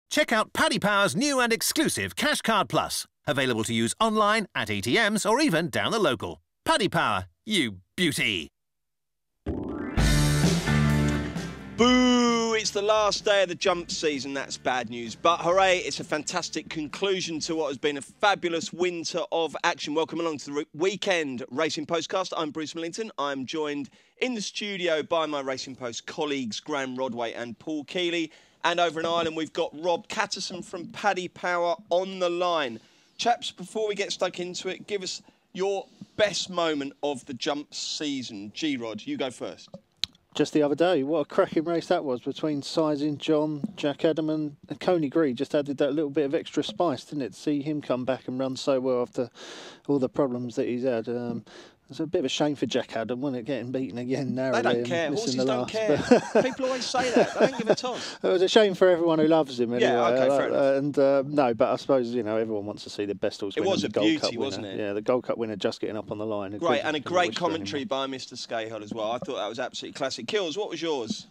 Check out Paddy Power's new and exclusive Cash Card Plus, available to use online, at ATMs, or even down the local. Paddy Power, you beauty. Boo! It's the last day of the jump season. That's bad news. But hooray, it's a fantastic conclusion to what has been a fabulous winter of action. Welcome along to the weekend Racing Postcast. I'm Bruce Millington. I'm joined in the studio by my Racing Post colleagues, Graham Rodway and Paul Keeley. And over in Ireland, we've got Rob Catterson from Paddy Power on the line. Chaps, before we get stuck into it, give us your best moment of the jump season. G-Rod, you go first. Just the other day, what a cracking race that was between Sizing John, Jack Adam and Coney Gree. Just added that little bit of extra spice, didn't it? To see him come back and run so well after all the problems that he's had. It's a bit of a shame for Jack Adam, wasn't it, getting beaten again narrowly. They don't care. Horses don't care. People always say that. They don't give a toss. It was a shame for everyone who loves him anyway. Yeah, okay, fair enough. And no, but I suppose, you know, everyone wants to see the best horse It winner. was a beauty, wasn't it? Yeah, the Gold Cup winner just getting up on the line. Great, and a great commentary by Mr. Scahill as well. I thought that was absolutely classic. Kills, what was yours?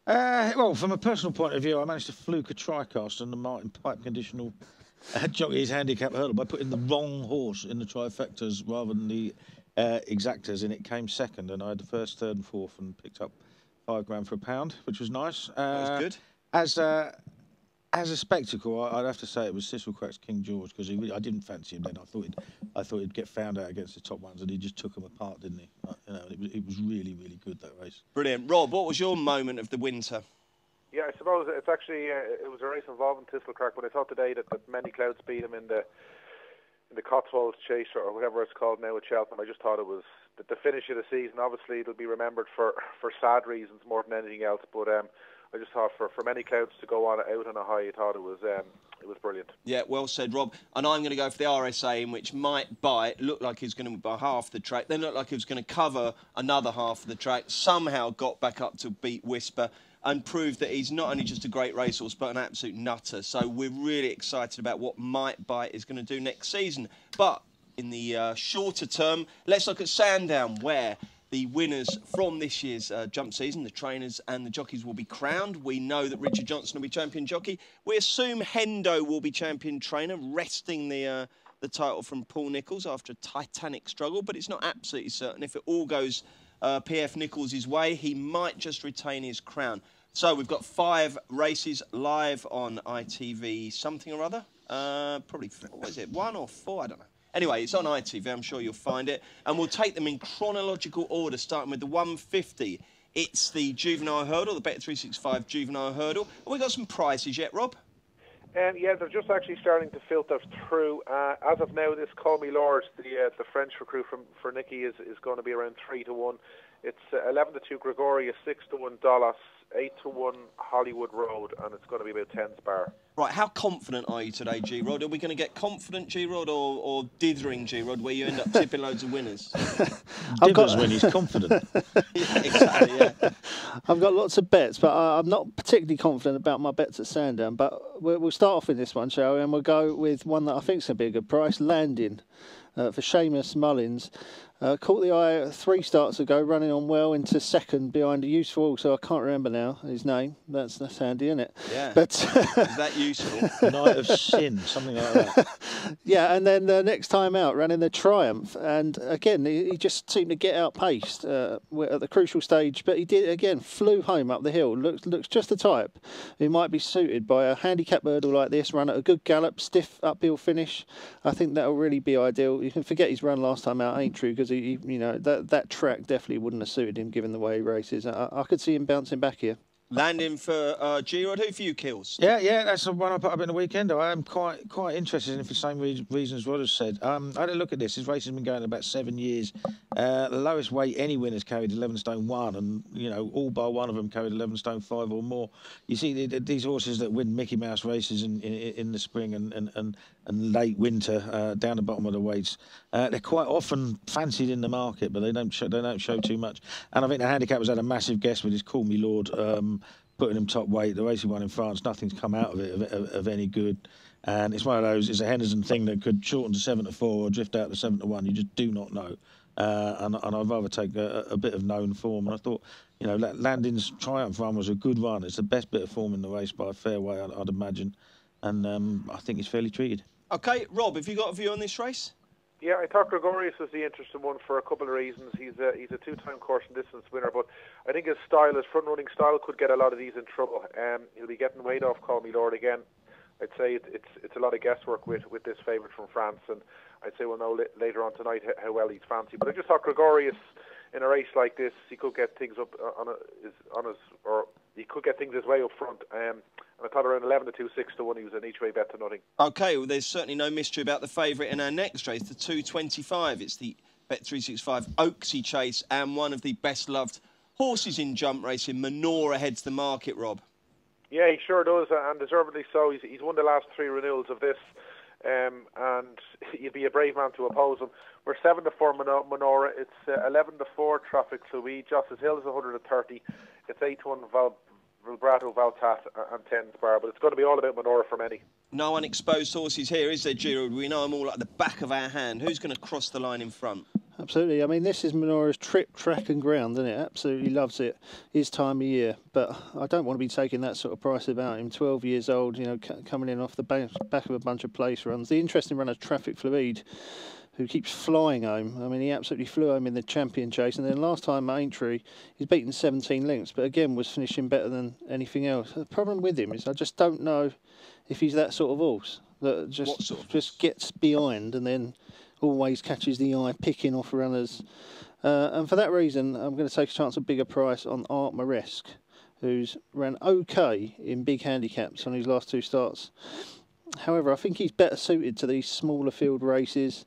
Well, from a personal point of view, I managed to fluke a TriCast and the Martin Pipe conditional jockey's handicap hurdle by putting the wrong horse in the trifectas rather than the exactas, and it came second, and I had the first, third and fourth and picked up £5 for £1, which was nice. That was good. As a spectacle, I'd have to say it was Cecil Crack's King George, because I didn't fancy him then. I thought he'd get found out against the top ones, and he just took them apart, didn't he? You know, it was really, really good, that race. Brilliant. Rob, what was your moment of the winter? Yeah, I suppose it's actually it was a race involving Thistlecrack, but I thought today that many clouds beat him in the Cotswolds Chase, or whatever it's called now at Cheltenham. I just thought it was the finish of the season. Obviously, it'll be remembered for sad reasons more than anything else. But I just thought for many clouds to go out on a high, I thought it was brilliant. Yeah, well said, Rob. And I'm going to go for the RSA, in which Might Bite looked like he was going to buy half the track, then looked like he was going to cover another half of the track. Somehow got back up to beat Whisper, and proved that he's not only just a great racehorse, but an absolute nutter. So we're really excited about what Might Bite is going to do next season. But in the shorter term, let's look at Sandown, where the winners from this year's jump season, the trainers and the jockeys, will be crowned. We know that Richard Johnson will be champion jockey. We assume Hendo will be champion trainer, wresting the title from Paul Nicholls after a titanic struggle, but it's not absolutely certain. If it all goes P.F. Nicholls' way, he might just retain his crown. So we've got 5 races live on ITV something or other. Probably, what is it, 1 or 4? I don't know. Anyway, it's on ITV. I'm sure you'll find it. And we'll take them in chronological order, starting with the 150. It's the Juvenile Hurdle, the Bet365 Juvenile Hurdle. Have we got some prices yet, Rob? Yeah, they're just actually starting to filter through. As of now, this Call Me Lord, the French recruit for Nicky, is going to be around 3-1. It's 11-2 Gregorius, 6-1 Dallas, 8-1 Hollywood Road, and it's going to be about 10 Spar. Right, how confident are you today, G-Rod? Are we going to get confident G-Rod or dithering G-Rod, where you end up tipping loads of winners? Dithers when he's confident. Yeah, exactly, yeah. I've got lots of bets, but I'm not particularly confident about my bets at Sandown. But we'll start off with this one, shall we? And we'll go with one that I think is going to be a good price, Landing, for Seamus Mullins. Caught the eye 3 starts ago, running on well into second behind a useful horse, so I can't remember now his name. That's handy, isn't it? Yeah. But is that useful? Night of Sin, something like that. Yeah, and then the next time out, running the Triumph, and again he just seemed to get outpaced at the crucial stage, but he did again, flew home up the hill. Looks just the type who might be suited by a handicap hurdle like this. Run at a good gallop, stiff uphill finish. I think that'll really be ideal. You can forget his run last time out, ain't true, because he you know, that track definitely wouldn't have suited him given the way he races. I could see him bouncing back here. Landing for G-Rod. Who for you, Kills? Yeah, that's the one I put up in the weekend. I am quite interested in it for the same reasons Rod has said. I had a look at this. His race has been going about 7 years. The lowest weight any winner's carried 11 stone 1, and you know all but one of them carried 11 stone 5 or more. You see these horses that win Mickey Mouse races in the spring and late winter down the bottom of the weights. They're quite often fancied in the market, but they don't show too much. And I think the handicap has had a massive guess with his Call Me Lord. Putting him top weight, the race he won in France, nothing's come out of it of any good. And it's one of those, it's a Henderson thing that could shorten to 7-4 or drift out to 7-1. You just do not know. and I'd rather take a bit of known form. And I thought, Landin's Triumph run was a good run. It's the best bit of form in the race by a fair way, I'd imagine. And I think he's fairly treated. OK, Rob, have you got a view on this race? Yeah, I thought Gregorius was the interesting one for a couple of reasons. He's a two-time course and distance winner, but I think his front-running style, could get a lot of these in trouble. He'll be getting weight off Call Me Lord again. I'd say it's a lot of guesswork with this favourite from France, and I'd say we'll know later on tonight how well he's fancy. But I just thought Gregorius, in a race like this, he could get things up he could get things his way up front. And I thought around 11 to 2, 6 to 1, he was an each way bet to nothing. OK, well, there's certainly no mystery about the favourite in our next race, the 225. It's the Bet365 Oaksy Chase, and one of the best-loved horses in jump racing, Menora, heads the market, Rob. Yeah, he sure does, and deservedly so. He's won the last 3 renewals of this, and you'd be a brave man to oppose him. We're 7 to 4 Menora. It's 11 to 4 Traffic Fluid. Justice Hill is 130. It's 8 to 1 Vibrato Valtat and 10 Bar, but it's going to be all about Menora for many. No unexposed horses here, is there, Giro? We know them all like the back of our hand. Who's going to cross the line in front? Absolutely. I mean, this is Menora's trip, track and ground, isn't it? Absolutely loves it. His time of year. But I don't want to be taking that sort of price about him. 12 years old, coming in off the back of a bunch of place runs. The interesting runner, Traffic Fluid, who keeps flying home. I mean, he absolutely flew home in the champion chase. And then last time at Aintree, he's beaten 17 lengths, but again was finishing better than anything else. The problem with him is I just don't know if he's that sort of horse that just gets behind and then always catches the eye, picking off runners. And for that reason, I'm going to take a chance at bigger price on Art Moresque, who's ran OK in big handicaps on his last 2 starts. However, I think he's better suited to these smaller field races.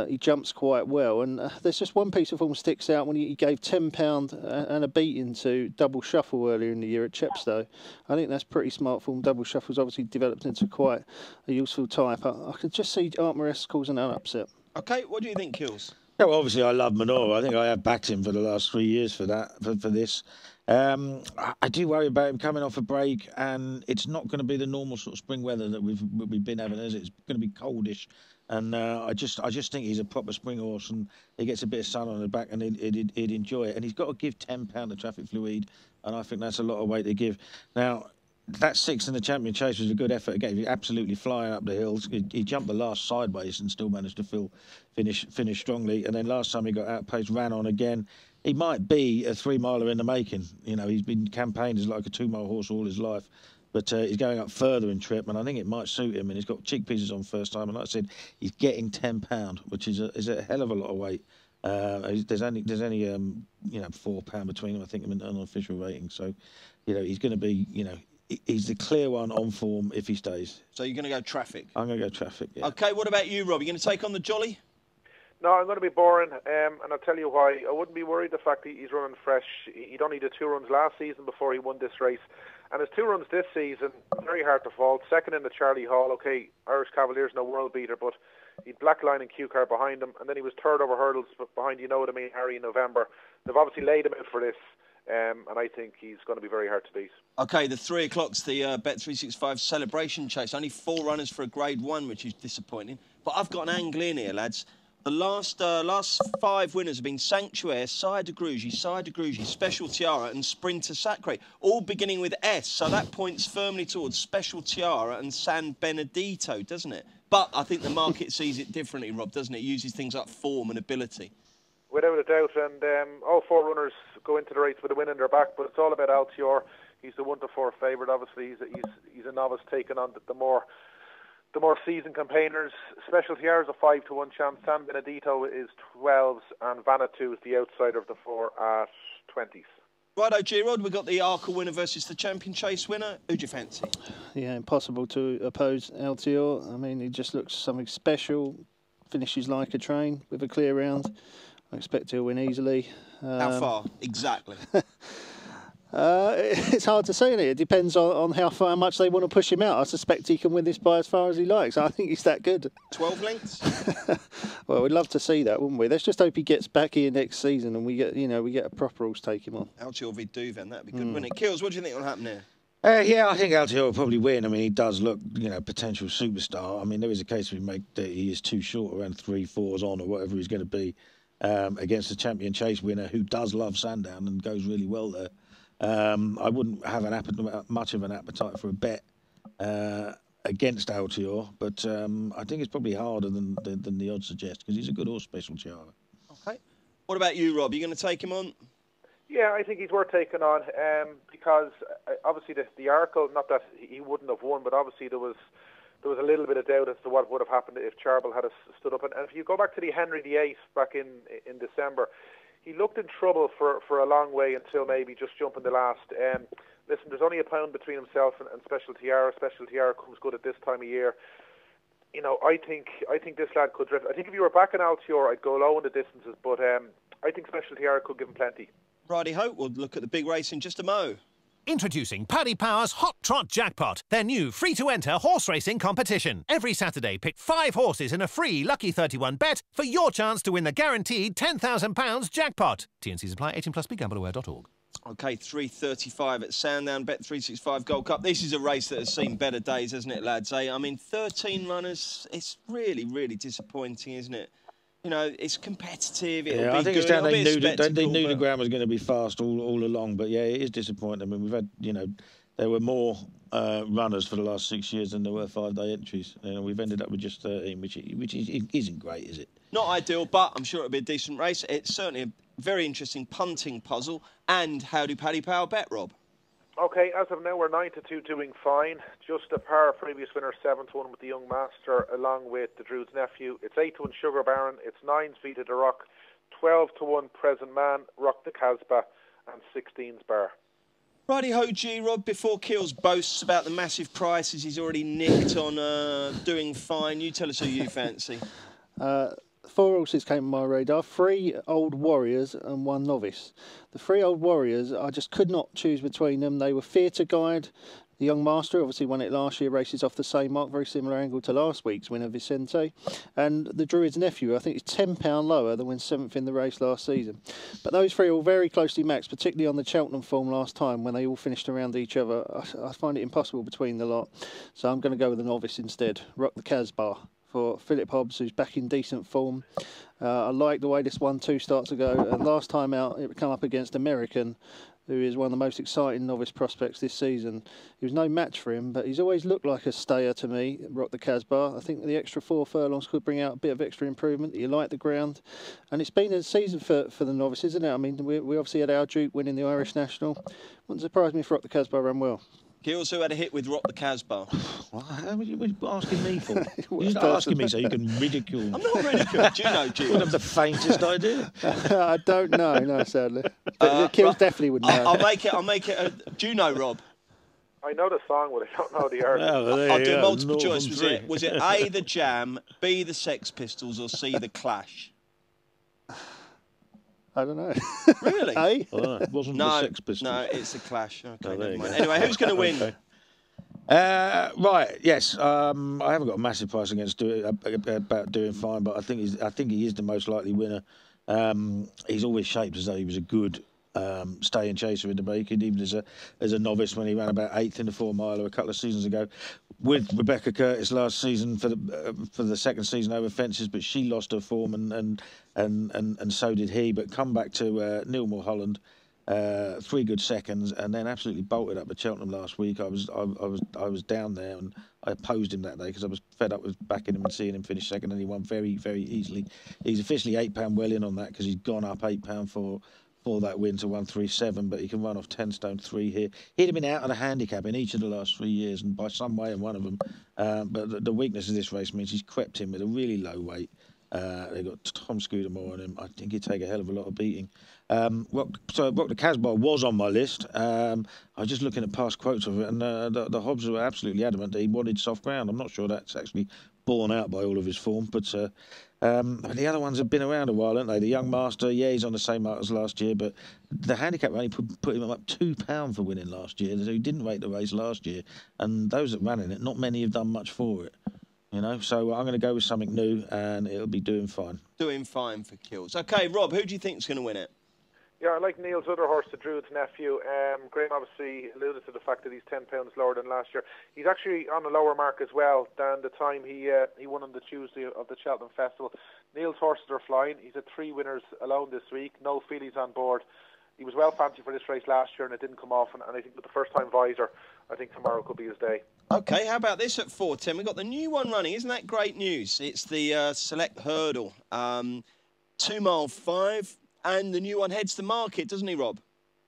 He jumps quite well, and there's just one piece of form sticks out when he gave £10 and a beating to Double Shuffle earlier in the year at Chepstow. I think that's pretty smart form. Double Shuffle's obviously developed into quite a useful type. I could just see Art Moresque causing an upset. OK, what do you think, Kills? Yeah, well, obviously I love Menora. I think I have backed him for the last 3 years for this. I do worry about him coming off a break, and it's not going to be the normal sort of spring weather that we've been having, is it? It's going to be coldish, and I just think he's a proper spring horse, and he gets a bit of sun on the back, and he'd enjoy it. And he's got to give £10 to Traffic Fluid, and I think that's a lot of weight to give. Now, that 6th in the champion chase was a good effort again. He's absolutely flying up the hills. He jumped the last sideways and still managed to finish strongly. And then last time he got outpaced, ran on again. He might be a 3-miler in the making. He's been campaigned as like a 2-mile horse all his life. But he's going up further in trip, and I think it might suit him. And he's got cheek pieces on first time. And like I said, he's getting £10, which is a hell of a lot of weight. There's only £4 between them, I think, in unofficial rating. So, he's going to be, he's the clear one on form if he stays. So you're going to go Traffic? I'm going to go Traffic, yeah. OK, what about you, Rob? Are you going to take on the Jolly? No, I'm going to be boring, and I'll tell you why. I wouldn't be worried the fact that he's running fresh. He'd only did 2 runs last season before he won this race. And his 2 runs this season, very hard to fault. Second in the Charlie Hall. OK, Irish Cavaliers, no world beater, but he'd Blackline and Q-Car behind him. And then he was 3rd over hurdles behind, Harry in November. They've obviously laid him out for this. And I think he's going to be very hard to beat. OK, the 3 o'clock's the Bet365 Celebration Chase. Only 4 runners for a Grade 1, which is disappointing. But I've got an angle in here, lads. The last 5 winners have been Sanctuaire, Sire de Grugy, Special Tiara and Sprinter Sacre, all beginning with S. So that points firmly towards Special Tiara and San Benedito, doesn't it? But I think the market sees it differently, Rob, doesn't it? It uses things like form and ability. Without a doubt, and all 4 runners go into the race with a win in their back, but it's all about Altior. He's the 1 to 4 favourite. Obviously, he's a novice taking on the more seasoned campaigners. Special Tiara is a 5 to 1 chance. San Benedito is 12s, and Vanatu is the outsider of the 4 at 20s. Righto, G-Rod, we've got the Arca winner versus the Champion Chase winner. Who do you fancy? Yeah, impossible to oppose Altior. I mean, he just looks something special. Finishes like a train with a clear round. I expect he'll win easily. How far? Exactly. It's hard to say, isn't it? It depends on how much they want to push him out. I suspect he can win this by as far as he likes. I think he's that good. 12 lengths? Well, we'd love to see that, wouldn't we? Let's just hope he gets back here next season and we get a proper horse take him on. Altior v Duven, that'd be good, wouldn't it? Kills, what do you think will happen here? Yeah, I think Altior will probably win. I mean, he does look, potential superstar. I mean, there is a case we make that he is too short, around 3/4 on or whatever he's going to be. against a champion chase winner who does love Sandown and goes really well there. I wouldn't have much of an appetite for a bet against Altior, but I think it's probably harder than the odds suggest because he's a good horse, Special Tiara. Okay. What about you, Rob? Are you going to take him on? Yeah, I think he's worth taking on because obviously the article, not that he wouldn't have won, but obviously there was a little bit of doubt as to what would have happened if Charbel had stood up. And if you go back to the Henry VIII back in December, he looked in trouble for a long way until maybe just jumping the last. Listen, there's only a pound between himself and Special Tiara. Special Tiara comes good at this time of year. You know, I think this lad could drift. I think if you were back in Altior, I'd go low in the distances, but I think Special Tiara could give him plenty. Righty ho, we'll look at the big race in just a mo. Introducing Paddy Power's Hot Trot Jackpot, their new free-to-enter horse racing competition. Every Saturday, pick 5 horses in a free Lucky 31 bet for your chance to win the guaranteed £10,000 jackpot. T&Cs apply. 18+ BeGambleAware.org. OK, 3:35 at Sandown, Bet365 Gold Cup. This is a race that has seen better days, hasn't it, lads? I mean, 13 runners, it's really, really disappointing, isn't it? You know, it's competitive. It'll be I think good. it's down. They knew the but ground was going to be fast all along. But yeah, it is disappointing. I mean, we've had, there were more runners for the last 6 years than there were 5-day entries. We've ended up with just 13, which isn't great, is it? Not ideal, but I'm sure it'll be a decent race. It's certainly a very interesting punting puzzle. And how do Paddy Power bet, Rob? Okay, as of now, we're 9-2 doing fine. Just a par, previous winner 7-1 with the Young Master, along with the Druid's Nephew. It's 8-1 Sugar Baron. It's 9 Feet of the Rock, 12-1 Present Man, Rock the Casbah, and 16's Bar. Righty ho, G Rob. Before Keels boasts about the massive prices he's already nicked on doing fine, you tell us who you fancy. 4 horses came on my radar, 3 Old Warriors and 1 Novice. The 3 Old Warriors, I just could not choose between them. They were Fear to Guide. The Young Master obviously won it last year, races off the same mark, very similar angle to last week's winner, Vicente. And the Druid's Nephew, I think it's £10 lower than when 7th in the race last season. But those 3 are all very closely matched, particularly on the Cheltenham form last time when they all finished around each other. I find it impossible between the lot. So I'm going to go with the Novice instead, Rock the Casbah, for Philip Hobbs, who's back in decent form. I like the way this 1-2 starts to go. And last time out, it would come up against American, who is one of the most exciting novice prospects this season. He was no match for him, but he's always looked like a stayer to me, Rock the Casbah. I think the extra 4 furlongs could bring out a bit of extra improvement. You like the ground. And it's been a season for the novice, isn't it? I mean, we obviously had our Duke winning the Irish National. Wouldn't surprise me if Rock the Casbah ran well. Keels, who had a hit with Rock the Casbah? What are you asking me for? You're just asking me so you can ridicule. I'm not ridiculing. Do you know, G? Wouldn't have the faintest idea. I don't know, no, sadly. But Keels definitely would know. I'll make it. Do you know, Rob? I know the song, but I don't know the artist. I'll do multiple choice. Was it A, the Jam, B, the Sex Pistols, or C, the Clash? I don't know. Really? Hey? It wasn't the Sex Pistols. No, it's the Clash. Okay, never mind. Anyway, who's going to win? Okay. Right, yes. I haven't got a massive price against about doing fine, but I think he is the most likely winner. He's always shaped as though he was a good stay and chaser in the making, even as a novice when he ran about 8th in the 4 miler a couple of seasons ago with Rebecca Curtis last season for the second season over fences, but she lost her form and so did he. But come back to Neil Mulholland. 3 good seconds, and then absolutely bolted up at Cheltenham last week. I was down there, and I opposed him that day because I was fed up with backing him and seeing him finish second, and he won very, very easily. He's officially £8 well in on that because he's gone up £8 for that win to 137, but he can run off 10 stone 3 here. He'd have been out of the handicap in each of the last 3 years, and by some way in one of them. But the weakness of this race means he's crept in with a really low weight. They got Tom Scudamore on him. I think he'd take a hell of a lot of beating. Rock the Casbah was on my list. I was just looking at past quotes of it, and the Hobbs were absolutely adamant that he wanted soft ground. I'm not sure that's actually borne out by all of his form, but the other ones have been around a while, haven't they? The Young Master, yeah, he's on the same mark as last year, but the handicap only put him up £2 for winning last year. So he didn't rate the race last year, and those that ran in it, not many have done much for it. So I'm going to go with something new, and it'll be doing fine. Doing fine for Kills. Okay, Rob, who do you think is going to win it? Yeah, I like Neil's other horse, the Druid's Nephew. Graham obviously alluded to the fact that he's 10 pounds lower than last year. He's actually on a lower mark as well than the time he won on the Tuesday of the Cheltenham Festival. Neil's horses are flying. He's had 3 winners alone this week. No Feelies on board. He was well fancied for this race last year and it didn't come off. And I think with the first-time visor, I think tomorrow could be his day. OK, how about this at 4:10? We've got the new one running. Isn't that great news? It's the Select Hurdle. 2 mile 5. And the new one heads the market, doesn't he, Rob?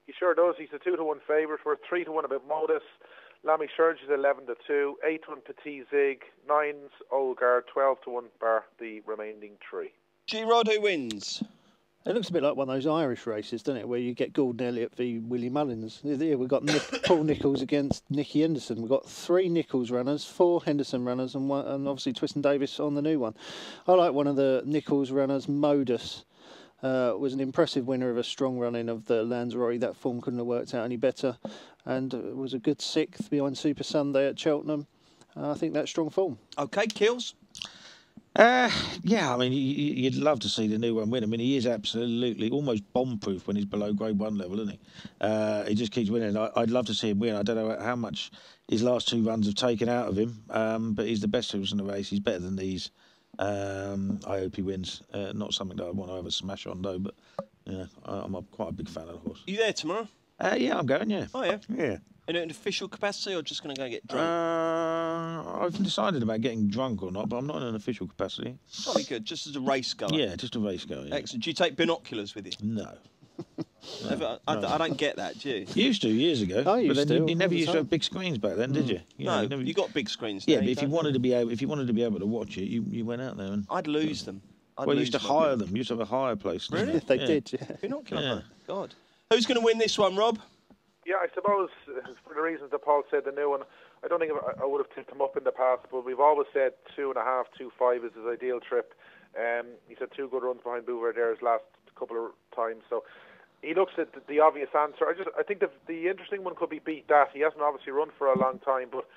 He sure does. He's a 2-1 favourite. We're 3-1 about Modus. Lamy Surge is 11-2. 8-1 Petit Zig. 9's Old Guard. 12-1 bar the remaining 3. G-Rod, who wins? It looks a bit like one of those Irish races, doesn't it, where you get Gordon Elliott v Willie Mullins. Here we've got Paul Nicholls against Nicky Henderson. We've got 3 Nicholls runners, 4 Henderson runners, and obviously Twiston Davis on the new one. I like one of the Nicholls runners, Modus. Was an impressive winner of a strong running of the Lanzarote. That form couldn't have worked out any better, and was a good 6th behind Super Sunday at Cheltenham. I think that's strong form. OK, Kills? Yeah, I mean, you'd love to see the new one win. I mean, he is absolutely almost bomb-proof when he's below Grade 1 level, isn't he? He just keeps winning. I'd love to see him win. I don't know how much his last 2 runs have taken out of him, but he's the best horse in the race. He's better than these. I hope he wins. Not something that I want to have a smash on, though, but yeah, I'm quite a big fan of the horse. You there tomorrow? Yeah, I'm going, yeah. Oh, yeah? Yeah. In an official capacity or just going to go get drunk? I haven't decided about getting drunk or not, but I'm not in an official capacity. That'll be good, just as a race goer. Yeah, just a race goer. Yeah. Excellent. Do you take binoculars with you? No. I don't get that, do you? You used to years ago. I used but then to, you never all the used to have time. big screens back then, did you? No, never... you got big screens Yeah, now, but you if you don't. wanted to be able to watch it, you went out there and. I'd lose them. You used to hire them. You used to have a hire place. Really? They did, yeah. Binocular? Yeah. God. Who's going to win this one, Rob? Yeah, I suppose for the reasons that Paul said, the new one, I don't think I would have tipped him up in the past, but we've always said 2.5, 2.5 is his ideal trip. He's had 2 good runs behind Bouverdaire his last couple of times, so he looks at the obvious answer. I think the interesting one could be Beat That. He hasn't obviously run for a long time, but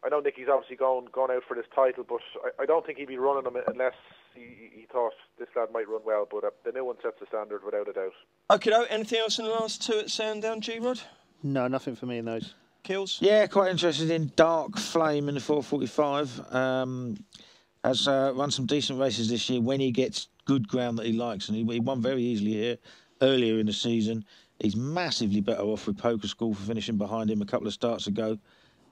I know Nicky's obviously gone out for this title, but I don't think he'd be running him unless he thought this lad might run well. But the new one sets the standard without a doubt. Okay, anything else in the last 2 at Sandown, G-Rod? No, nothing for me in those. Kills? Yeah, quite interested in Dark Flame in the 4:45. Has run some decent races this year when he gets good ground that he likes, and he won very easily here earlier in the season. He's massively better off with Poker School for finishing behind him a couple of starts ago,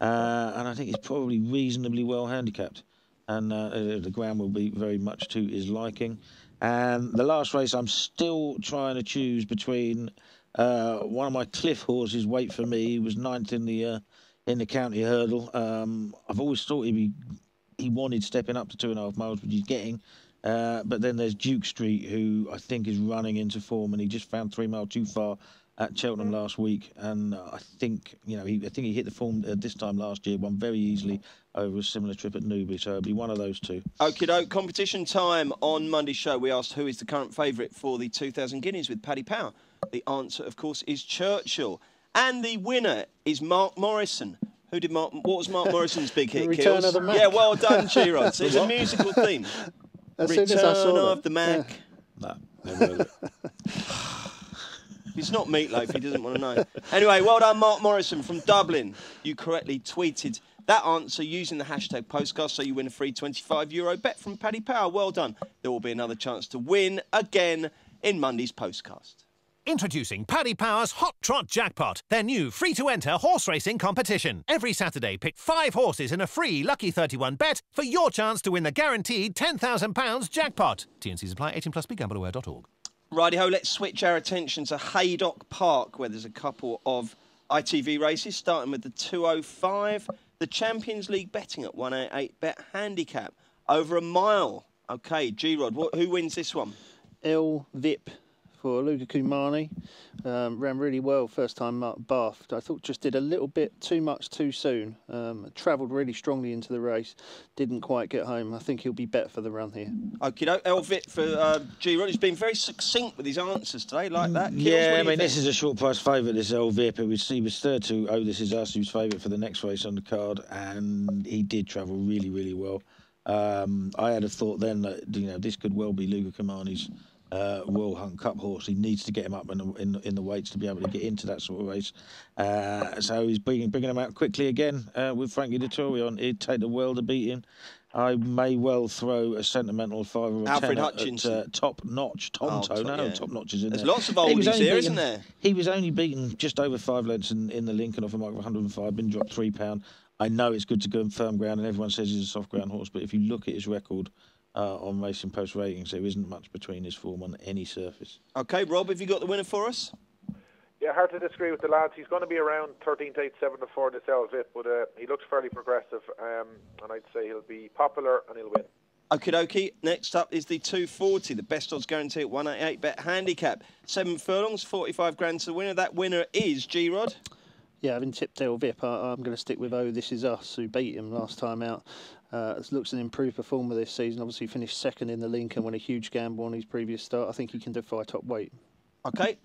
and I think he's probably reasonably well handicapped, and the ground will be very much to his liking. And the last race, I'm still trying to choose between one of my Cliff horses, Wait For Me. He was 9th in the county hurdle. I've always thought he wanted stepping up to 2.5 miles, which he's getting. But then there's Duke Street, who I think is running into form, and he just found 3 mile too far at Cheltenham last week. And I think he hit the form this time last year, won very easily over a similar trip at Newbury. So it'll be one of those 2. Okie doke. Competition time. On Monday's show, we asked who is the current favourite for the 2,000 guineas with Paddy Power. The answer, of course, is Churchill. And the winner is Mark Morrison. What was Mark Morrison's big hit, Return Kills? of the Mac. Yeah, well done, G-Rod. So it's a musical theme. As Return soon as I saw of the Mac. No, never heard it. It's not Meatloaf, he doesn't want to know. Anyway, well done, Mark Morrison from Dublin. You correctly tweeted that answer using the hashtag Postcast, so you win a free €25 bet from Paddy Power. Well done. There will be another chance to win again in Monday's Postcast. Introducing Paddy Power's Hot Trot Jackpot, their new free-to-enter horse racing competition. Every Saturday, pick 5 horses in a free Lucky 31 bet for your chance to win the guaranteed £10,000 jackpot. T&Cs apply. 18+. BeGambleAware.org. Righty-ho, let's switch our attention to Haydock Park, where there's a couple of ITV races, starting with the 205. The Champions League betting at 188 bet handicap. Over a mile. OK, G-Rod, who wins this one? El Vip for Luca Kumani. Ran really well first time up Bath. I thought just did a little bit too much too soon. Travelled really strongly into the race. Didn't quite get home. I think he'll be better for the run here. Okay, Elvit for G-Rod. He's been very succinct with his answers today, like that. Kills, Yeah, what I do you mean, this think? is a short price favourite, this Elvip. He was third to Oh This Is Us, who's favourite for the next race on the card, and he did travel really, really well. I had a thought then that this could well be Luca Kumani's Royal Hunt Cup horse. He needs to get him up in the weights to be able to get into that sort of race. So he's bringing him out quickly again with Frankie Dettori on. It'd take the world to beat him. I may well throw a sentimental 5 or a Alfred 10 Hutchinson. at Top Notch. Top Notch is in There's there. lots of oldies here, isn't there? He was only beaten just over 5 lengths in the Lincoln off a mark of 105, been dropped £3. I know it's good to go on firm ground, and everyone says he's a soft ground horse, but if you look at his record on Racing Post ratings, there isn't much between his form on any surface. OK, Rob, have you got the winner for us? Yeah, hard to disagree with the lads. He's going to be around 13 to 8, 7 to 4 this Elvit, but he looks fairly progressive, and I'd say he'll be popular and he'll win. Okie dokie. Next up is the 240, the best odds guarantee at 188 bet handicap. 7 furlongs, 45 grand to the winner. That winner is G-Rod. Yeah, having tipped El Vip, I'm going to stick with Oh This Is Us, who beat him last time out. Looks an improved performer this season. Obviously finished second in the Lincoln, won a huge gamble on his previous start. I think he can defy top weight. OK.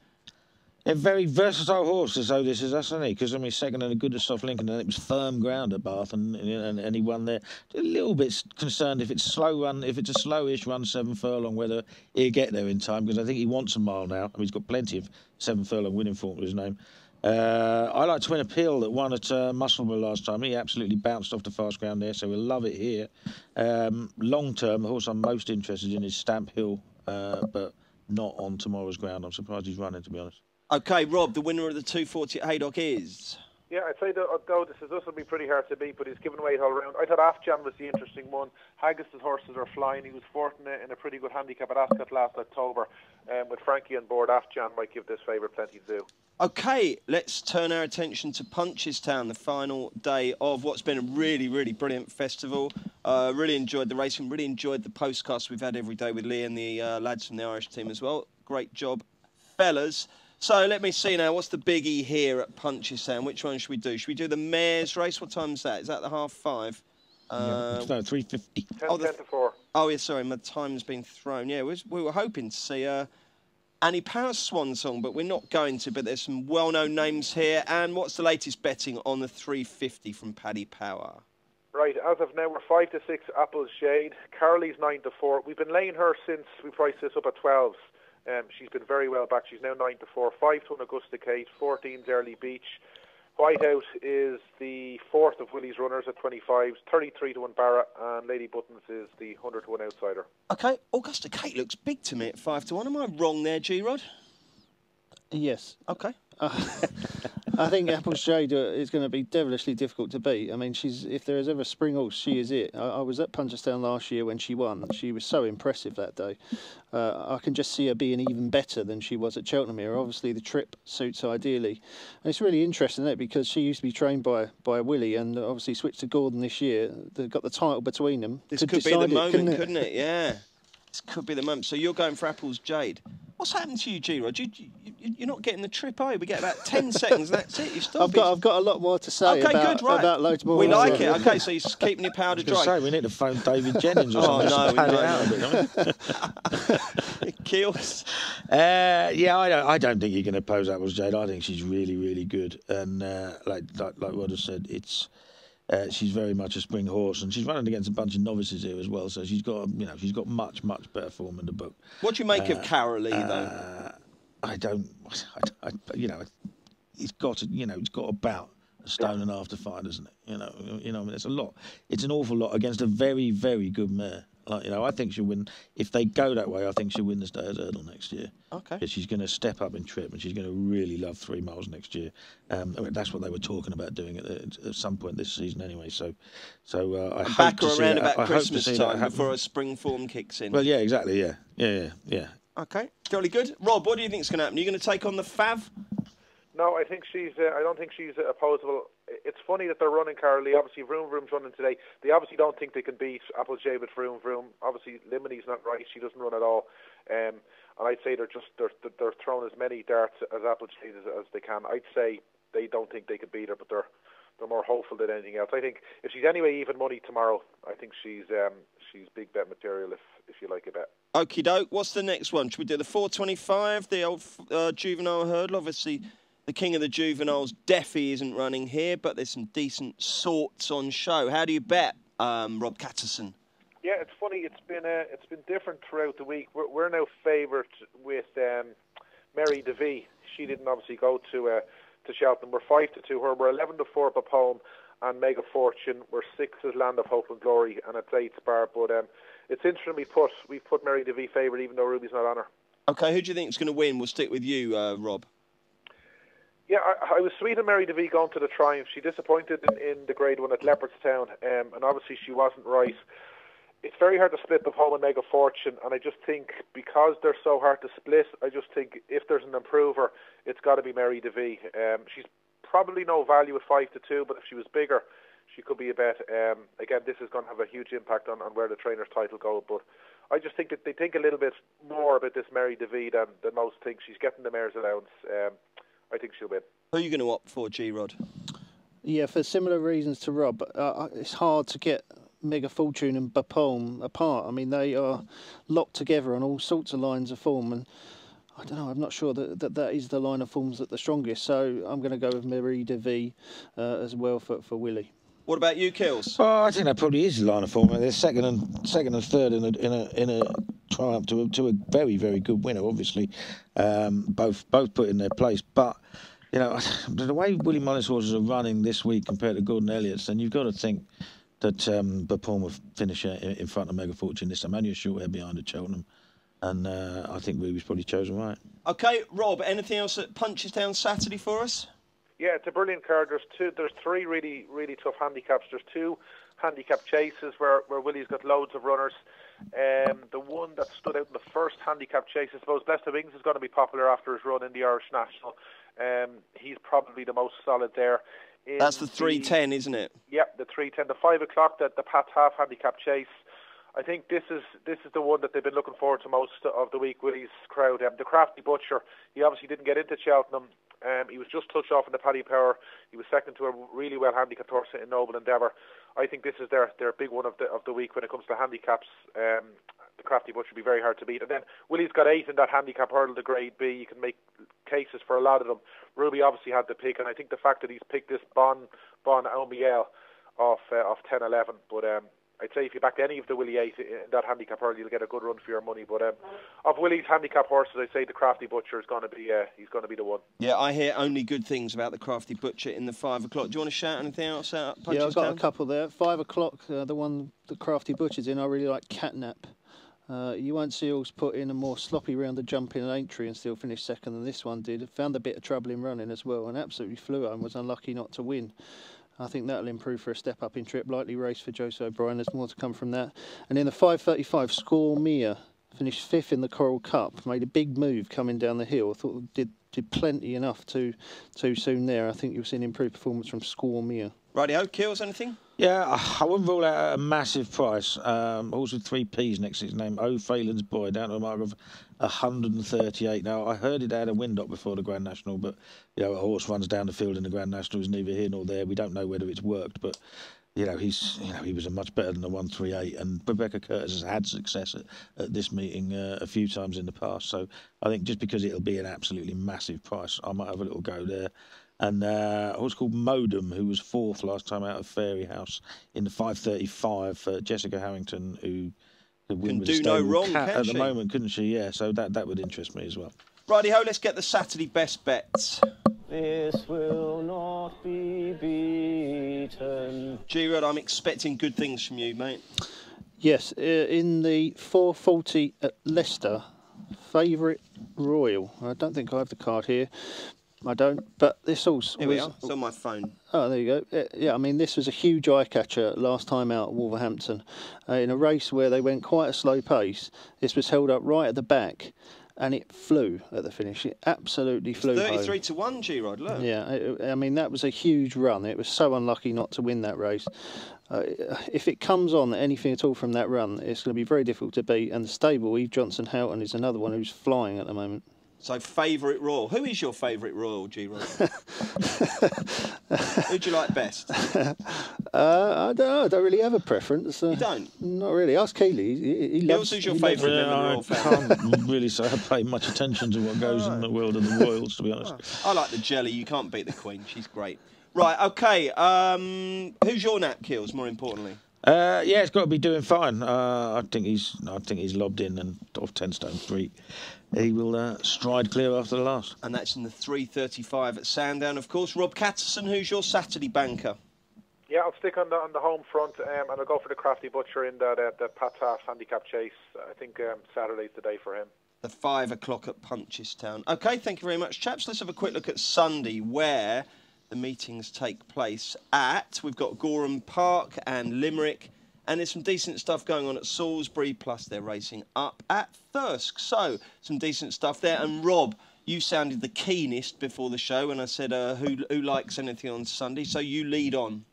A very versatile horse, as though this is us, isn't he? Because, I mean, second in a good soft Lincoln, and it was firm ground at Bath, and he won there. A little bit concerned if it's slow run, if it's a slowish run 7 furlong, whether he'll get there in time, because I think he wants a mile now. I mean, he's got plenty of 7 furlong winning form to his name. I like Twin Appeal that won at Musselburgh last time. He absolutely bounced off the fast ground there, so we'll love it here. Long term, the horse I'm most interested in is Stamp Hill, but not on tomorrow's ground. I'm surprised he's running, to be honest. OK, Rob, the winner of the 240 at Haydock is... Yeah, I'd say that though this will be pretty hard to beat, but he's given weight all round. I thought Afjan was the interesting one. Haggis's horses are flying. He was fourth in a pretty good handicap at Ascot last October. With Frankie on board, Afjan might give this favourite plenty to do. OK, let's turn our attention to Punchestown, the final day of what's been a really, really brilliant festival. Really enjoyed the racing, really enjoyed the postcast we've had every day with Lee and the lads from the Irish team as well. Great job, fellas. So let me see now, what's the biggie here at Punchestown? Which one should we do? Should we do the mare's race? What time's that? Is that the 5:30? No, 3:50. 10 to 4. Oh, yeah, sorry, my time's been thrown. Yeah, we were hoping to see Annie Power's swan song, but we're not going to. But there's some well-known names here. And what's the latest betting on the 3:50 from Paddy Power? Right, as of now, we're 5 to 6 Apple's Shade. Carly's 9 to 4. We've been laying her since we priced this up at 12s. She's been very well back. She's now 9 to 4. 5 to 1 Augusta Kate. 14's Early Beach. Whiteout is the 4th of Willie's Runners at 25s. 33 to 1 Barra. And Lady Buttons is the 100 to 1 Outsider. OK, Augusta Kate looks big to me at 5 to 1. Am I wrong there, G-Rod? Yes. OK. I think Apple's Shade is going to be devilishly difficult to beat. I mean, if there is ever a spring horse, she is it. I was at Punchestown last year when she won. She was so impressive that day. I can just see her being even better than she was at Cheltenham here. Obviously, the trip suits ideally. And it's really interesting, isn't it? Because she used to be trained by Willie and obviously switched to Gordon this year. They've got the title between them. This could be the moment, couldn't it? Yeah. This could be the moment. So you're going for Apple's Jade. What's happened to you, G-Rod? You're not getting the trip, are you? We get about 10 seconds, that's it. You've stopped. I've got a lot more to say about loads more. We like it. OK, so you're keeping your powder dry. Say, we need to phone David Jennings or something. Oh, no, it out a bit, it kills. Yeah, I don't think you're going to pose Apple's Jade. I think she's really, really good. And like Rod has said, she's very much a spring horse, and she's running against a bunch of novices here as well. So she's got much better form in the book. What do you make of Carolee though? It's got about a stone and a half to fight, isn't it? I mean, it's a lot. It's an awful lot against a very, very good mare. I think she'll win. If they go that way, I think she'll win the Stayers Hurdle next year. Okay. Because she's going to step up in trip, and she's going to really love 3 miles next year. I mean, that's what they were talking about doing at some point this season, anyway. So I hope back to see around that. about Christmas time before a spring form kicks in. Well, yeah, exactly. Yeah. Okay, jolly good. Rob, what do you think is going to happen? Are you going to take on the Fav? No, I think I don't think she's opposable. It's funny that they're running Carolee. Obviously, Vroom's running today. They obviously don't think they can beat Applejaye with Vroom. Obviously, Limini's not right. She doesn't run at all. And I'd say they're throwing as many darts as Applejaye as they can. I'd say they don't think they could beat her, but they're more hopeful than anything else. I think if she's anyway even money tomorrow, I think she's big bet material if you like a bet. Okie doke. What's the next one? Should we do the 425, the old juvenile hurdle? Obviously, the king of the juveniles, Deffy, isn't running here, but there's some decent sorts on show. How do you bet, Rob Catterson? Yeah, it's funny. It's been different throughout the week. We're now favoured with Mary DeVee. She didn't obviously go to Cheltenham. We're 5-2 her. We're 11-4 Bapome and Mega Fortune. We're 6 as Land of Hope and Glory, and it's 8 Spar. But it's interesting. We've put Mary DeVee favourite, even though Ruby's not on her. Okay, who do you think is going to win? We'll stick with you, Rob. Yeah, I was sweet on Mary DeVee going to the Triumph. She disappointed in the Grade 1 at Leopardstown, and obviously she wasn't right. It's very hard to split Bapome and Mega Fortune, and I just think because they're so hard to split, I just think if there's an improver, it's got to be Mary DeVee. She's probably no value at 5-2, but if she was bigger, she could be a bet. Again, this is going to have a huge impact on where the trainer's title goes, but I just think that they think a little bit more about this Mary DeVee than most think. She's getting the mare's allowance. I think she'll win. Who are you going to opt for, G-Rod? Yeah, for similar reasons to Rob, it's hard to get Mega Fortune and Bapome apart. I mean, they are locked together on all sorts of lines of form, and I don't know, I'm not sure that is the line of forms that the strongest, so I'm going to go with Mary DeVee as well for Willie. What about you, Kills? Oh, I think that probably is the line of form. They're second and third in a triumph to a very, very good winner. Obviously, both put in their place. But you know, the way Willie Mullins' horses are running this week compared to Gordon Elliott's, then you've got to think that Bapome will finish in front of Mega Fortune this time. Only a short hair behind at Cheltenham, and I think Ruby's probably chosen right. Okay, Rob. Anything else that punches down Saturday for us? Yeah, it's a brilliant card. There's 3 really, really tough handicaps. There's 2 handicap chases where Willie's got loads of runners. The one that stood out in the first handicap chase, I suppose, Blessed of Wings is going to be popular after his run in the Irish National. He's probably the most solid there. That's the 3:10, isn't it? Yep, the 3:10. The 5 o'clock, the Pat's Half handicap chase. I think this is the one that they've been looking forward to most of the week, Willie's crowd. The Crafty Butcher, he obviously didn't get into Cheltenham. He was just touched off in the Paddy Power. He was second to a really well handicapped horse in Noble Endeavour. I think this is their big one of the week when it comes to handicaps. The Crafty Butcher will be very hard to beat. And then Willie's got 8 in that handicap hurdle, the Grade B. You can make cases for a lot of them. Ruby obviously had the pick, and I think the fact that he's picked this Bon Aumiel off 10-11. But I'd say if you back any of the Willie 8 in that handicap hurdle, you'll get a good run for your money. But of Willie's handicap horses, I'd say the Crafty Butcher is going to be he's going to be the one. Yeah, I hear only good things about the Crafty Butcher in the 5 o'clock. Do you want to shout anything else out? Yeah, I've got a couple there. 5 o'clock, the one the Crafty Butcher's in, I really like Catnap. You won't see horse put in a more sloppy round of jumping and entry and still finish second than this one did. Found a bit of trouble in running as well and absolutely flew home, was unlucky not to win. I think that'll improve for a step up in trip. Likely race for Joseph O'Brien. There's more to come from that. And in the 5:35, Score Mia finished 5th in the Coral Cup. Made a big move coming down the hill. I thought did plenty enough too soon there. I think you'll see an improved performance from Score Mia. Rightio, Kills, anything? Yeah, I wouldn't rule out a massive price. Horse with 3 P's next to his name, O'Phelan's Boy, down to a mark of 138. Now, I heard it had a wind up before the Grand National, but you know, a horse runs down the field in the Grand National is neither here nor there. We don't know whether it's worked, but he was a much better than the 138. And Rebecca Curtis has had success at this meeting a few times in the past. So I think just because it'll be an absolutely massive price, I might have a little go there. And a horse called Modem, who was 4th last time out of Fairy House in the 5:35 for Jessica Harrington, who could win with do a no stable wrong, cat can at she? the moment, couldn't she? Yeah, so that would interest me as well. Righty-ho, let's get the Saturday best bets. This will not be beaten. G-Rod, I'm expecting good things from you, mate. Yes, in the 4:40 at Leicester, Favourite Royal. I don't think I have the card here. I don't, but this horse Here we are, it's on my phone. Oh, there you go. Yeah, I mean, this was a huge eye-catcher last time out at Wolverhampton. In a race where they went quite a slow pace, this was held up right at the back, and it flew at the finish. It absolutely flew 33-1, G-Rod, look. Yeah, I mean, that was a huge run. It was so unlucky not to win that race. If it comes on anything at all from that run, it's going to be very difficult to beat. And the stable, Eve Johnson Houghton, is another one who's flying at the moment. So, favourite Royal. Who is your favourite Royal, G-Rod? Who do you like best? I don't know. I don't really have a preference. You don't? Not really. Ask Keeley. He loves. Who's your favourite member of the Royal family? I can't really say I pay much attention to what goes in the world of the Royals, to be honest. I like the Jelly. You can't beat the Queen. She's great. Right, OK. Who's your nap, Kills, more importantly? Yeah, it's got to be doing fine. I think he's lobbed in and off 10 stone 3. He will stride clear after the last. And that's in the 3:35 at Sandown, of course. Rob Catterson, who's your Saturday banker? Yeah, I'll stick on the home front, and I'll go for the Crafty Butcher in that Pat Taft handicap chase. I think Saturday's the day for him. The 5 o'clock at Punchestown. OK, thank you very much, chaps. Let's have a quick look at Sunday, where the meetings take place at. We've got Gorham Park and Limerick, and there's some decent stuff going on at Salisbury, plus they're racing up at Thirsk. So, some decent stuff there. And Rob, you sounded the keenest before the show when I said who likes anything on Sunday, so you lead on.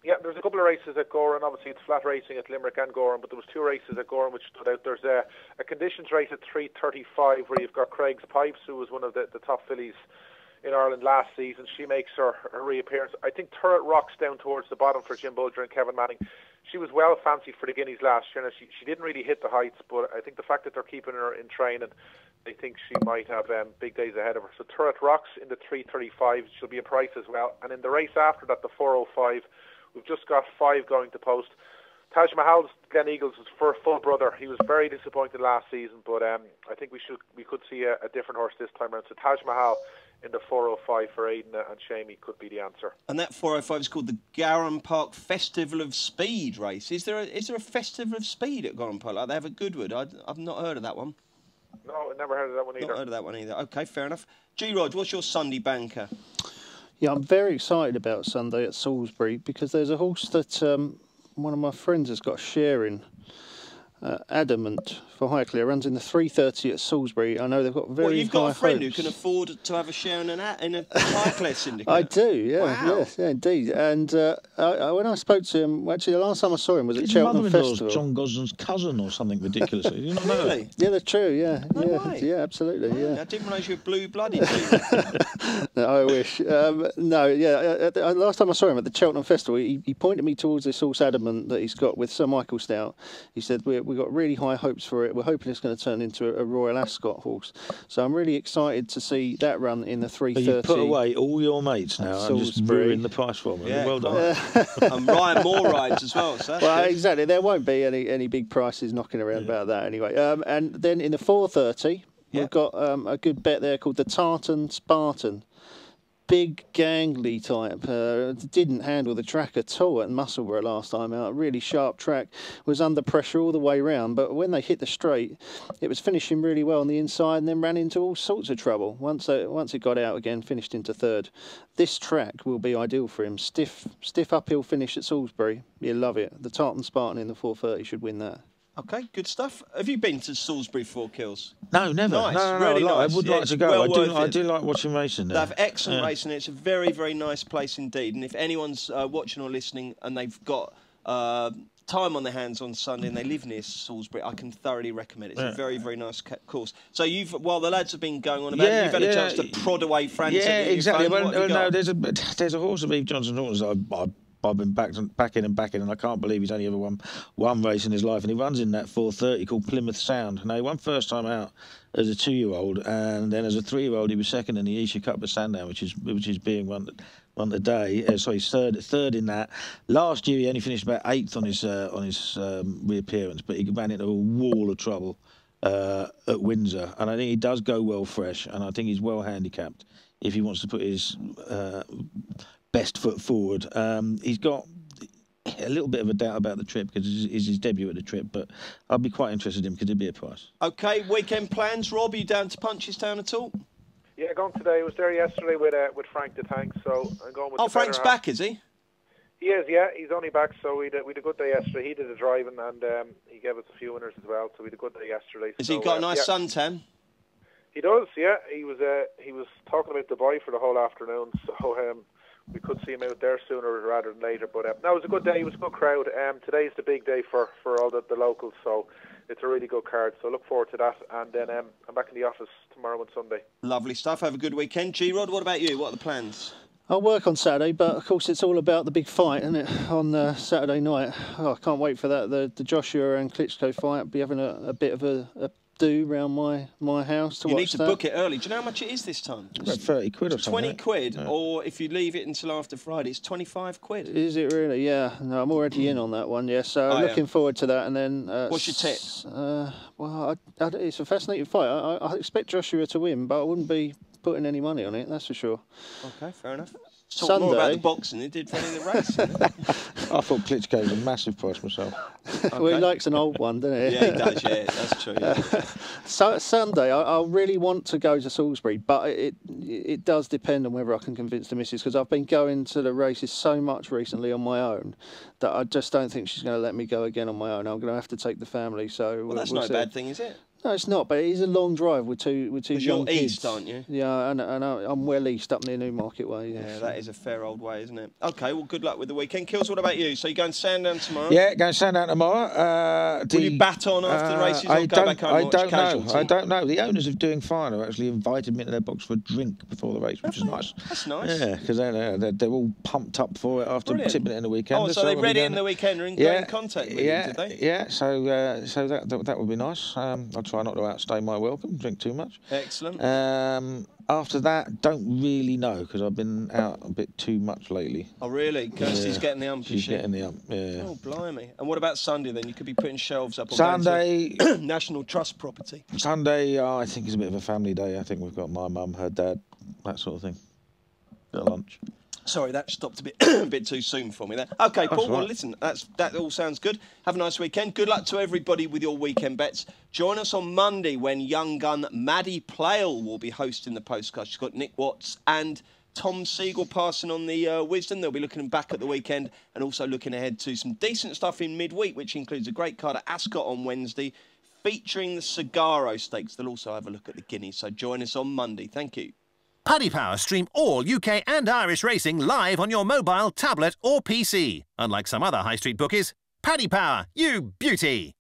Yeah, there's a couple of races at Gorham. Obviously, it's flat racing at Limerick and Gorham, but there was 2 races at Gorham which stood out. There's a conditions race at 3:35 where you've got Craig's Pipes, who was one of the top fillies in Ireland last season. She makes her reappearance. I think Turret Rocks down towards the bottom for Jim Bulger and Kevin Manning. She was well fancied for the Guineas last year. She didn't really hit the heights, but I think the fact that they're keeping her in training, they think she might have big days ahead of her. So Turret Rocks in the 3:35, she'll be a price as well. And in the race after that, the 4:05, we've just got 5 going to post. Taj Mahal's Glen Eagles' full brother. He was very disappointed last season, but I think we could see a different horse this time around. So Taj Mahal in the 4:05 for Aidan and Shamey could be the answer. And that 4:05 is called the Gorham Park Festival of Speed race. Is there a Festival of Speed at Gorham Park? Like they have at Goodwood. I've not heard of that one. No, I never heard of that one either. Not heard of that one either. OK, fair enough. G-Rod, what's your Sunday banker? Yeah, I'm very excited about Sunday at Salisbury because there's a horse that one of my friends has got a share in. Adamant for Highclere runs in the 3:30 at Salisbury. I know they've got very high hopes. Well, you've got a friend who can afford to have a share in a Highclere syndicate. I do, yeah, wow. Yes, yeah, indeed. And when I spoke to him, actually, the last time I saw him was at Cheltenham Festival. John Gosden's cousin or something ridiculous. Did you not know? Really? Yeah, they're true. Yeah, way. Yeah, absolutely. Oh, Yeah. I didn't realise you were blue-blooded. No, I wish. No, yeah. Last time I saw him at the Cheltenham Festival, he pointed me towards this horse Adamant that he's got with Sir Michael Stout. He said we've got really high hopes for it. We're hoping it's going to turn into a Royal Ascot horse. So I'm really excited to see that run in the 3:30. You put away all your mates now and just ruin the price for them. Yeah, well done. And Ryan Moore rides as well. So well, good. exactly. There won't be any big prices knocking around about that anyway. And then in the 4:30, we've got a good bet there called the Tartan Spartan. Big gangly type, didn't handle the track at all at Musselburgh last time out. Really sharp track, was under pressure all the way round, but when they hit the straight, it was finishing really well on the inside and then ran into all sorts of trouble. Once it got out again, finished into 3rd. This track will be ideal for him. Stiff uphill finish at Salisbury. You'll love it. The Tartan Spartan in the 4:30 should win that. OK, good stuff. Have you been to Salisbury 4 Kills? No, never. Nice, No, really nice. I would Yeah, like to go. well I do like watching racing there. They have excellent racing. It's a very, very nice place indeed. And if anyone's watching or listening and they've got time on their hands on Sunday and they live near Salisbury, I can thoroughly recommend it. It's a very, very nice course. So while the lads have been going on about it, you've had a chance to prod away Frantic. Yeah, exactly. Well, no, there's a horse of Eve Johnson Hortons I've been backing, and I can't believe he's only ever won one race in his life, and he runs in that 4:30 called Plymouth Sound. Now, he won first time out as a 2-year-old, and then as a 3-year-old he was second in the Esher Cup at Sandown, which is being run today. Sorry, third in that. Last year he only finished about 8th on his reappearance, but he ran into a wall of trouble at Windsor, and I think he does go well fresh, and I think he's well handicapped if he wants to put his best foot forward. He's got a little bit of a doubt about the trip because it's his debut at the trip, but I'd be quite interested in him because it'd be a price. OK, weekend plans, Rob? Are you down to Punchestown at all? Yeah, going today. I was there yesterday with Frank the Tank, so I'm going with. Oh, Frank's back, is he? He is, yeah. He's only back, so we had a good day yesterday. He did the driving, and he gave us a few winners as well, so we had a good day yesterday. Has he got a nice suntan? He does, yeah. He was talking about Dubai for the whole afternoon, so we could see him out there sooner rather than later. But no, it was a good day. It was a good crowd. Today's the big day for all the locals, so it's a really good card. So look forward to that. And then I'm back in the office tomorrow and Sunday. Lovely stuff. Have a good weekend. G-Rod, what about you? What are the plans? I'll work on Saturday, but of course it's all about the big fight, isn't it, on Saturday night. Oh, I can't wait for that, the Joshua and Klitschko fight. I'll be having a bit of a do round my house to You watch need to that. book it early. Do you know how much it is this time? About 30 quid or something. 20 quid, or if you leave it until after Friday, it's 25 quid. Is it really? Yeah. No, I'm already in on that one. Yeah. So Oh, yeah. looking forward to that. And then What's your tip? Well, it's a fascinating fight. I expect Joshua to win, but I wouldn't be putting any money on it. That's for sure. Okay, fair enough. Talk more about Sunday. the boxing than it did for any of the racing. I thought Klitschko was a massive price myself. Well, he likes an old one, doesn't he? Yeah, he does. Yeah, that's true. Yeah. So Sunday, I really want to go to Salisbury, but it does depend on whether I can convince the missus, because I've been going to the races so much recently on my own that I just don't think she's going to let me go again on my own. I'm going to have to take the family. So Well, that's we'll not see. a bad thing, is it? No, it's not, but it is a long drive with two young You're kids. east, aren't you? Yeah, and I'm well east up near Newmarket Way. Yeah, that is a fair old way, isn't it? Okay, well, good luck with the weekend. Kills, what about you? So you're going to Sandown tomorrow? Yeah, going to Sandown tomorrow. Will you bat on after the races or go back home and watch Casualty? I don't know. The owners of Doing Fine have actually invited me into their box for a drink before the race, which is nice. That's nice. Yeah, because they're all pumped up for it after Brilliant. tipping it in the weekend. Oh, so they read it in the weekend and got in contact with you, did they? Yeah, so that would be nice. I'll try not to outstay my welcome, drink too much. Excellent. After that, don't really know, because I've been out a bit too much lately. Oh, really? Kirsty's getting the ump, is She's she? getting the ump, yeah. Oh, blimey. And what about Sunday, then? You could be putting shelves up on Sunday, National Trust property. Sunday, I think is a bit of a family day. I think we've got my mum, her dad, that sort of thing. Bit of lunch. Sorry, that stopped a bit too soon for me there. Okay, Paul, well, right. listen, that all sounds good. Have a nice weekend. Good luck to everybody with your weekend bets. Join us on Monday when young gun Maddie Plale will be hosting the Postcast. She's got Nick Watts and Tom Siegel passing on the wisdom. They'll be looking back at the weekend and also looking ahead to some decent stuff in midweek, which includes a great card at Ascot on Wednesday featuring the Cigaro Stakes. They'll also have a look at the Guineas. So join us on Monday. Thank you. Paddy Power stream all UK and Irish racing live on your mobile, tablet or PC. Unlike some other high street bookies, Paddy Power, you beauty!